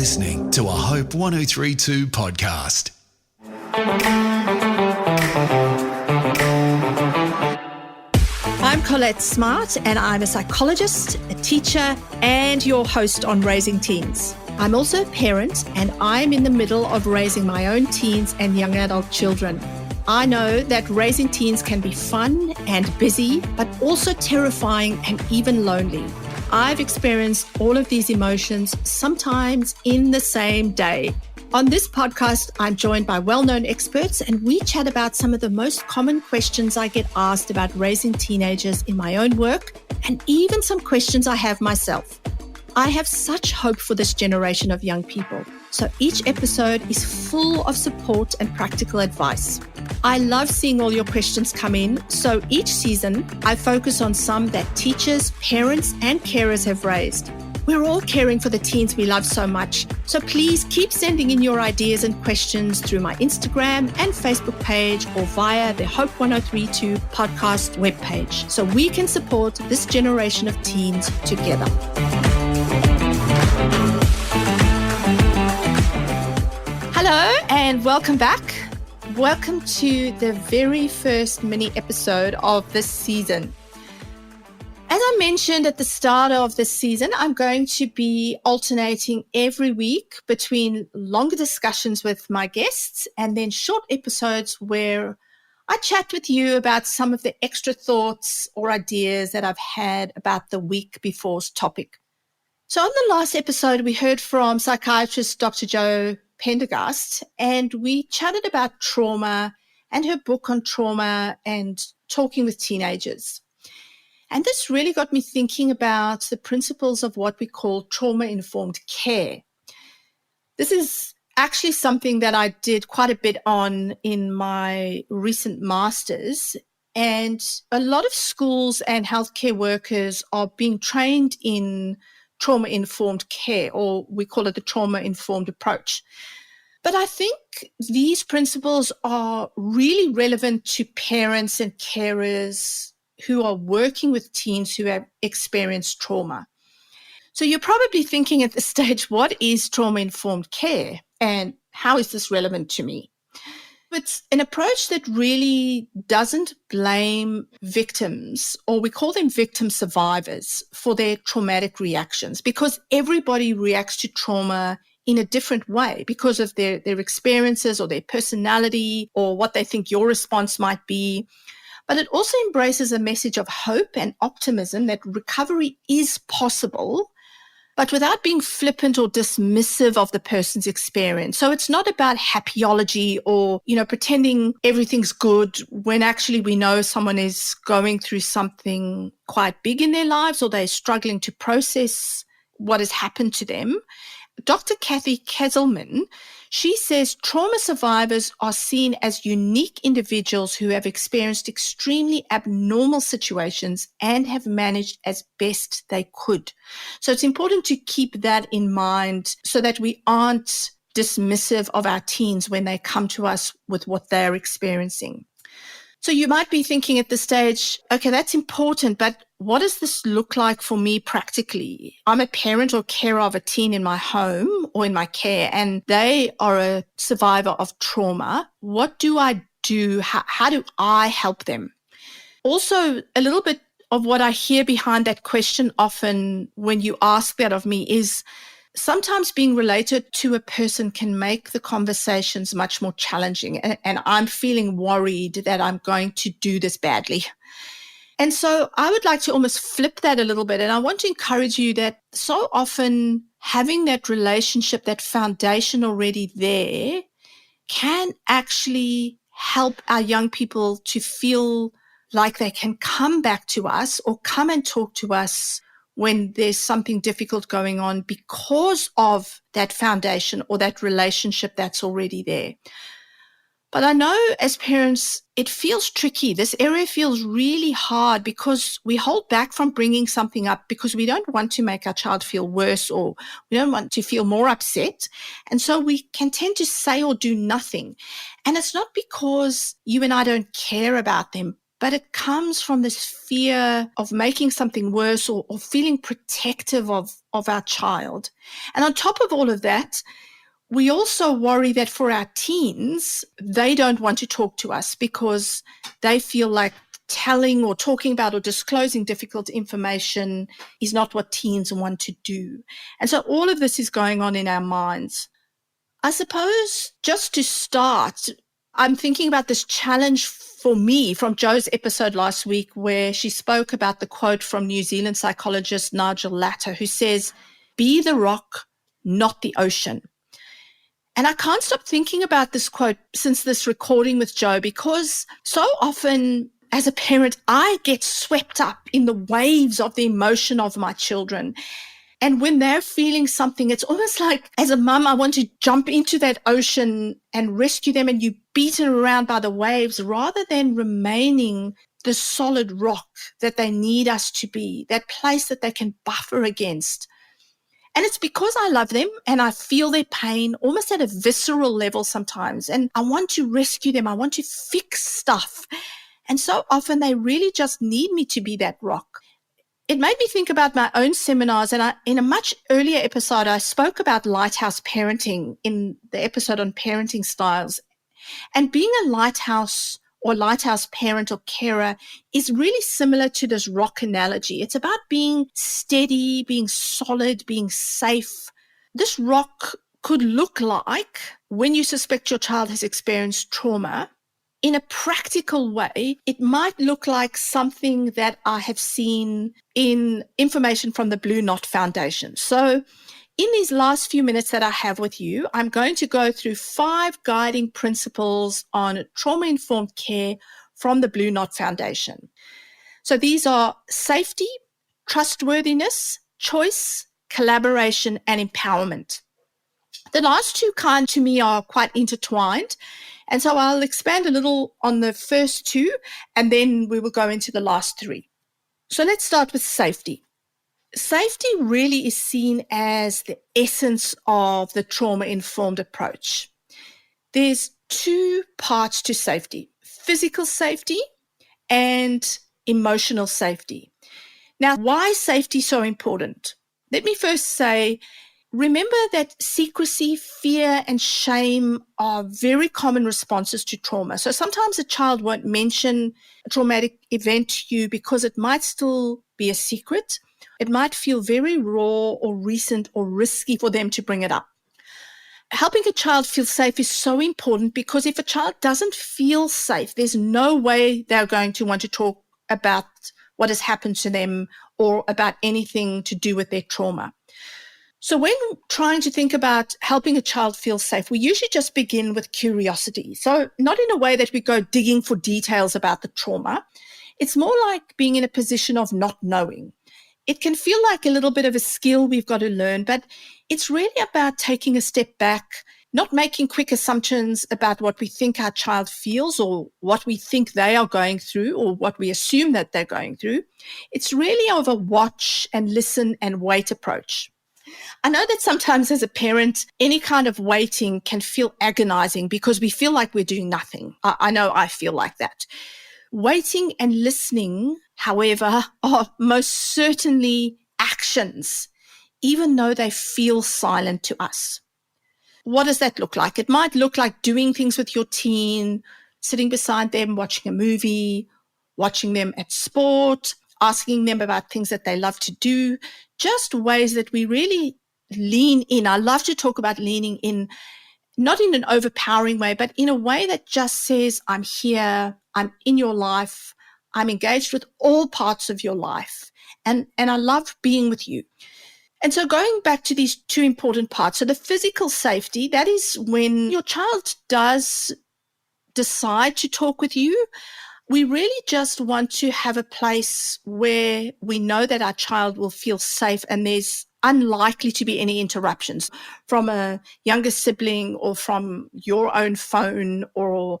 listening to a Hope 1032 podcast. I'm Collett Smart, and I'm a psychologist, a teacher, and your host on Raising Teens. I'm also a parent, and I'm in the middle of raising my own teens and young adult children. I know that raising teens can be fun and busy, but also terrifying and even lonely. I've experienced all of these emotions, sometimes in the same day. On this podcast, I'm joined by well-known experts, and we chat about some of the most common questions I get asked about raising teenagers in my own work, and even some questions I have myself. I have such hope for this generation of young people, so each episode is full of support and practical advice. I love seeing all your questions come in, so each season I focus on some that teachers, parents, and carers have raised. We're all caring for the teens we love so much, so please keep sending in your ideas and questions through my Instagram and Facebook page or via the Hope 1032 podcast webpage, so we can support this generation of teens together. Hello and welcome back. Welcome to the very first mini episode of this season. As I mentioned at the start of this season, I'm going to be alternating every week between longer discussions with my guests and then short episodes where I chat with you about some of the extra thoughts or ideas that I've had about the week before's topic. So on the last episode, we heard from psychiatrist Dr. Jo Pendergast, and we chatted about trauma and her book on trauma and talking with teenagers. And this really got me thinking about the principles of what we call trauma-informed care. This is actually something that I did quite a bit on in my recent master's, and a lot of schools and healthcare workers are being trained in trauma-informed care, or we call it the trauma-informed approach. But I think these principles are really relevant to parents and carers who are working with teens who have experienced trauma. So you're probably thinking at this stage, what is trauma-informed care and how is this relevant to me? It's an approach that really doesn't blame victims, or we call them victim survivors, for their traumatic reactions, because everybody reacts to trauma in a different way because of their experiences or their personality or what they think your response might be. But it also embraces a message of hope and optimism that recovery is possible, but without being flippant or dismissive of the person's experience. So it's not about happyology or, pretending everything's good when actually we know someone is going through something quite big in their lives or they're struggling to process what has happened to them. Dr. Kathy Kesselman, she says trauma survivors are seen as unique individuals who have experienced extremely abnormal situations and have managed as best they could. So it's important to keep that in mind so that we aren't dismissive of our teens when they come to us with what they're experiencing. So you might be thinking at this stage, okay, that's important, but what does this look like for me practically? I'm a parent or carer of a teen in my home or in my care, and they are a survivor of trauma. What do I do? How do I help them? Also, a little bit of what I hear behind that question often when you ask that of me is sometimes being related to a person can make the conversations much more challenging, and I'm feeling worried that I'm going to do this badly. And so I would like to almost flip that a little bit, and I want to encourage you that so often having that relationship, that foundation already there, can actually help our young people to feel like they can come back to us or come and talk to us when there's something difficult going on because of that foundation or that relationship that's already there. But I know as parents, it feels tricky. This area feels really hard because we hold back from bringing something up because we don't want to make our child feel worse or we don't want to feel more upset. And so we can tend to say or do nothing. And it's not because you and I don't care about them, but it comes from this fear of making something worse or feeling protective of our child. And on top of all of that, we also worry that for our teens, they don't want to talk to us because they feel like telling or talking about or disclosing difficult information is not what teens want to do. And so all of this is going on in our minds. I suppose just to start, I'm thinking about this challenge for me from Jo's episode last week where she spoke about the quote from New Zealand psychologist Nigel Latta, who says, "Be the rock, not the ocean." And I can't stop thinking about this quote since this recording with Jo, because so often as a parent, I get swept up in the waves of the emotion of my children. And when they're feeling something, it's almost like as a mum, I want to jump into that ocean and rescue them, and you beaten around by the waves rather than remaining the solid rock that they need us to be, that place that they can buffer against. And it's because I love them and I feel their pain almost at a visceral level sometimes. And I want to rescue them. I want to fix stuff. And so often they really just need me to be that rock. It made me think about my own seminars. And in a much earlier episode, I spoke about lighthouse parenting in the episode on parenting styles. And being a lighthouse or lighthouse parent or carer is really similar to this rock analogy. It's about being steady, being solid, being safe. This rock could look like, when you suspect your child has experienced trauma, in a practical way, it might look like something that I have seen in information from the Blue Knot Foundation. So in these last few minutes that I have with you, I'm going to go through 5 guiding principles on trauma-informed care from the Blue Knot Foundation. So these are safety, trustworthiness, choice, collaboration, and empowerment. The last 2 kind to me are quite intertwined. And so I'll expand a little on the first 2, and then we will go into the last 3. So let's start with safety. Safety really is seen as the essence of the trauma-informed approach. There's 2 parts to safety: physical safety and emotional safety. Now, why is safety so important? Let me first say, remember that secrecy, fear, and shame are very common responses to trauma. So sometimes a child won't mention a traumatic event to you because it might still be a secret. It might feel very raw or recent or risky for them to bring it up. Helping a child feel safe is so important because if a child doesn't feel safe, there's no way they're going to want to talk about what has happened to them or about anything to do with their trauma. So when trying to think about helping a child feel safe, we usually just begin with curiosity. So not in a way that we go digging for details about the trauma. It's more like being in a position of not knowing. It can feel like a little bit of a skill we've got to learn, but it's really about taking a step back, not making quick assumptions about what we think our child feels or what we think they are going through or what we assume that they're going through. It's really of a watch and listen and wait approach. I know that sometimes as a parent, any kind of waiting can feel agonizing because we feel like we're doing nothing. I know I feel like that. Waiting and listening, however, are most certainly actions, even though they feel silent to us. What does that look like? It might look like doing things with your teen, sitting beside them, watching a movie, watching them at sport, asking them about things that they love to do, just ways that we really lean in. I love to talk about leaning in, not in an overpowering way, but in a way that just says, I'm here, I'm in your life, I'm engaged with all parts of your life, and I love being with you. And so going back to these 2 important parts, so the physical safety, that is when your child does decide to talk with you. We really just want to have a place where we know that our child will feel safe and there's unlikely to be any interruptions from a younger sibling or from your own phone or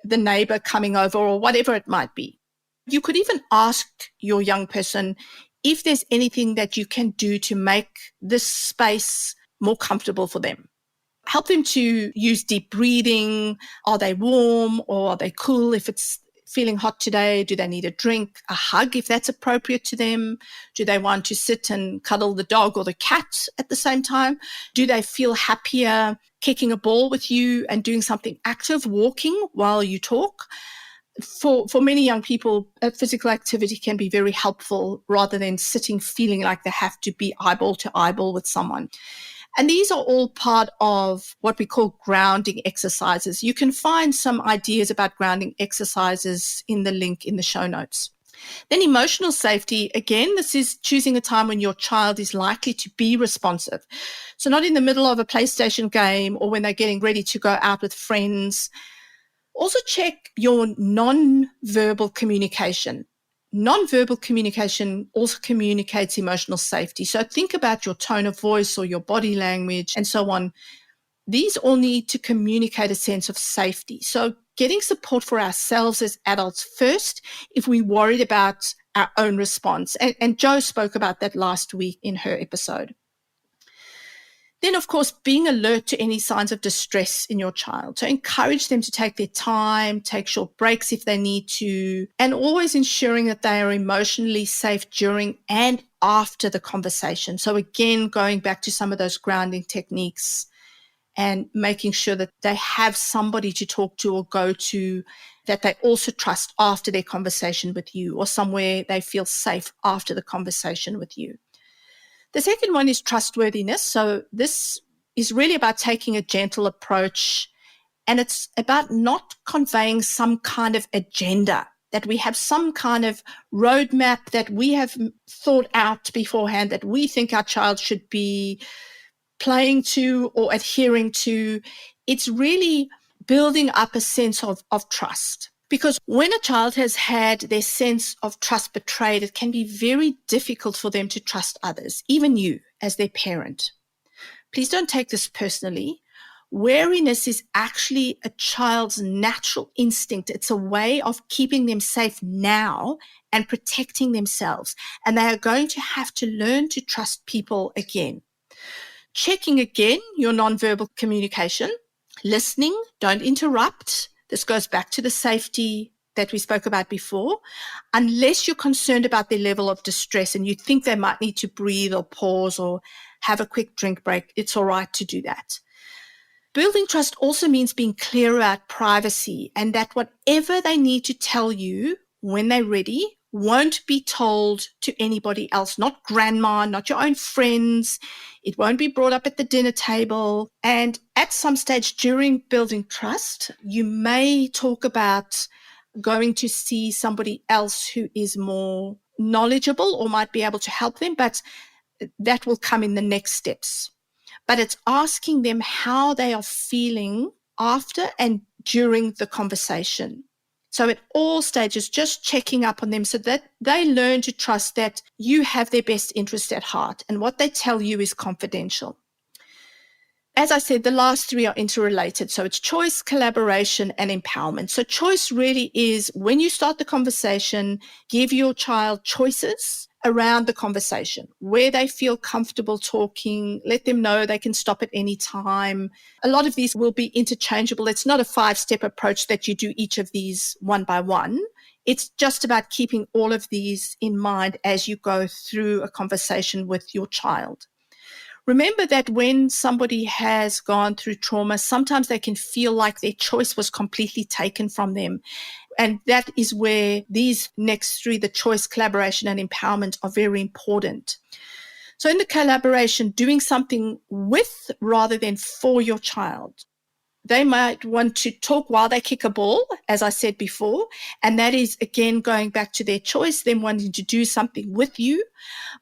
the neighbor coming over or whatever it might be. You could even ask your young person if there's anything that you can do to make this space more comfortable for them. Help them to use deep breathing. Are they warm or are they cool? If it's feeling hot today? Do they need a drink, a hug if that's appropriate to them? Do they want to sit and cuddle the dog or the cat at the same time? Do they feel happier kicking a ball with you and doing something active, walking while you talk? For many young people, physical activity can be very helpful rather than sitting feeling like they have to be eyeball to eyeball with someone. And these are all part of what we call grounding exercises. You can find some ideas about grounding exercises in the link in the show notes. Then emotional safety, again, this is choosing a time when your child is likely to be responsive. So not in the middle of a PlayStation game or when they're getting ready to go out with friends. Also check your non-verbal communication. Non-verbal communication also communicates emotional safety. So think about your tone of voice or your body language and so on. These all need to communicate a sense of safety. So getting support for ourselves as adults first if we're worried about our own response. And Jo spoke about that last week in her episode. Then, of course, being alert to any signs of distress in your child. So encourage them to take their time, take short breaks if they need to, and always ensuring that they are emotionally safe during and after the conversation. So again, going back to some of those grounding techniques and making sure that they have somebody to talk to or go to that they also trust after their conversation with you, or somewhere they feel safe after the conversation with you. The second one is trustworthiness. So this is really about taking a gentle approach, and it's about not conveying some kind of agenda, that we have some kind of roadmap that we have thought out beforehand that we think our child should be playing to or adhering to. It's really building up a sense of trust. Because when a child has had their sense of trust betrayed, it can be very difficult for them to trust others, even you as their parent. Please don't take this personally. Wariness is actually a child's natural instinct. It's a way of keeping them safe now and protecting themselves. And they are going to have to learn to trust people again. Checking again your nonverbal communication, listening, don't interrupt. This goes back to the safety that we spoke about before. Unless you're concerned about their level of distress and you think they might need to breathe or pause or have a quick drink break, it's all right to do that. Building trust also means being clear about privacy, and that whatever they need to tell you when they're ready won't be told to anybody else, not grandma, not your own friends. It won't be brought up at the dinner table. And at some stage during building trust, you may talk about going to see somebody else who is more knowledgeable or might be able to help them, but that will come in the next steps. But it's asking them how they are feeling after and during the conversation. So at all stages, just checking up on them so that they learn to trust that you have their best interest at heart and what they tell you is confidential. As I said, the last three are interrelated. So it's choice, collaboration, and empowerment. So choice really is when you start the conversation, give your child choices around the conversation, where they feel comfortable talking, let them know they can stop at any time. A lot of these will be interchangeable. It's not a 5-step approach that you do each of these one by one. It's just about keeping all of these in mind as you go through a conversation with your child. Remember that when somebody has gone through trauma, sometimes they can feel like their choice was completely taken from them. And that is where these next three, the choice, collaboration, and empowerment, are very important. So in the collaboration, doing something with rather than for your child. They might want to talk while they kick a ball, as I said before, and that is, again, going back to their choice, them wanting to do something with you.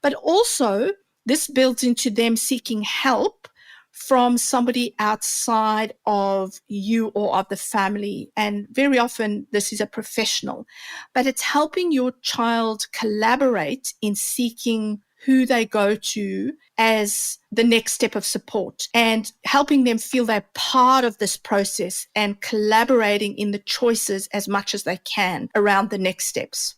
But also, this builds into them seeking help from somebody outside of you or of the family. And very often this is a professional, but it's helping your child collaborate in seeking who they go to as the next step of support and helping them feel they're part of this process and collaborating in the choices as much as they can around the next steps.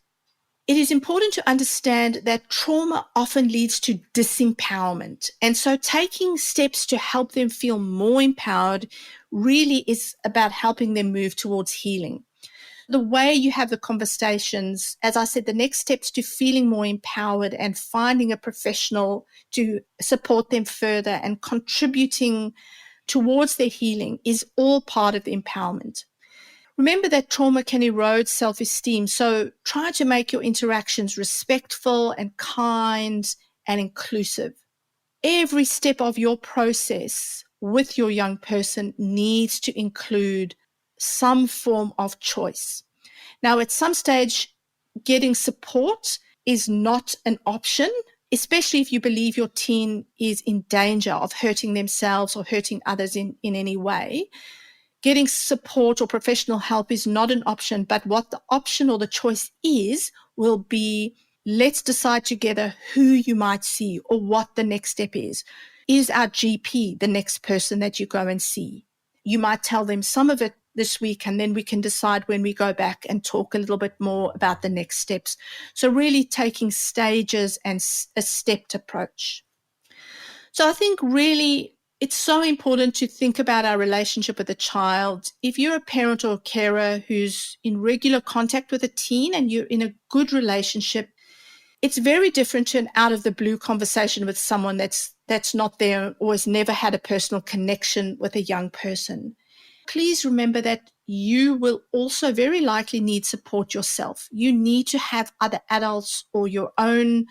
It is important to understand that trauma often leads to disempowerment. And so taking steps to help them feel more empowered really is about helping them move towards healing. The way you have the conversations, as I said, the next steps to feeling more empowered and finding a professional to support them further and contributing towards their healing is all part of the empowerment. Remember that trauma can erode self-esteem, so try to make your interactions respectful and kind and inclusive. Every step of your process with your young person needs to include some form of choice. Now, at some stage, getting support is not an option, especially if you believe your teen is in danger of hurting themselves or hurting others in any way. Getting support or professional help is not an option, but what the option or the choice is will be, let's decide together who you might see or what the next step is. Is our GP the next person that you go and see? You might tell them some of it this week, and then we can decide when we go back and talk a little bit more about the next steps. So really taking stages and a stepped approach. So I think really it's so important to think about our relationship with a child. If you're a parent or a carer who's in regular contact with a teen and you're in a good relationship, it's very different to an out-of-the-blue conversation with someone that's not there or has never had a personal connection with a young person. Please remember that you will also very likely need support yourself. You need to have other adults or your own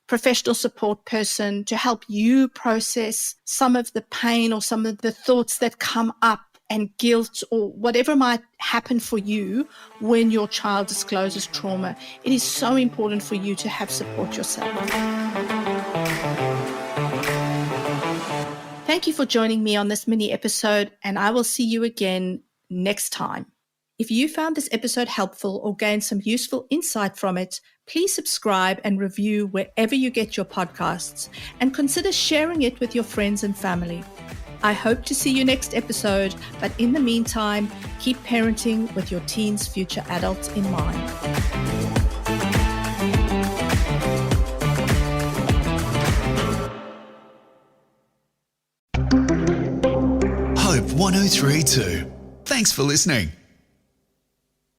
professional support person to help you process some of the pain or some of the thoughts that come up and guilt or whatever might happen for you when your child discloses trauma. It is so important for you to have support yourself. Thank you for joining me on this mini episode, and I will see you again next time. If you found this episode helpful or gained some useful insight from it, please subscribe and review wherever you get your podcasts, and consider sharing it with your friends and family. I hope to see you next episode, but in the meantime, keep parenting with your teen's future adults in mind. Hope 1032. Thanks for listening.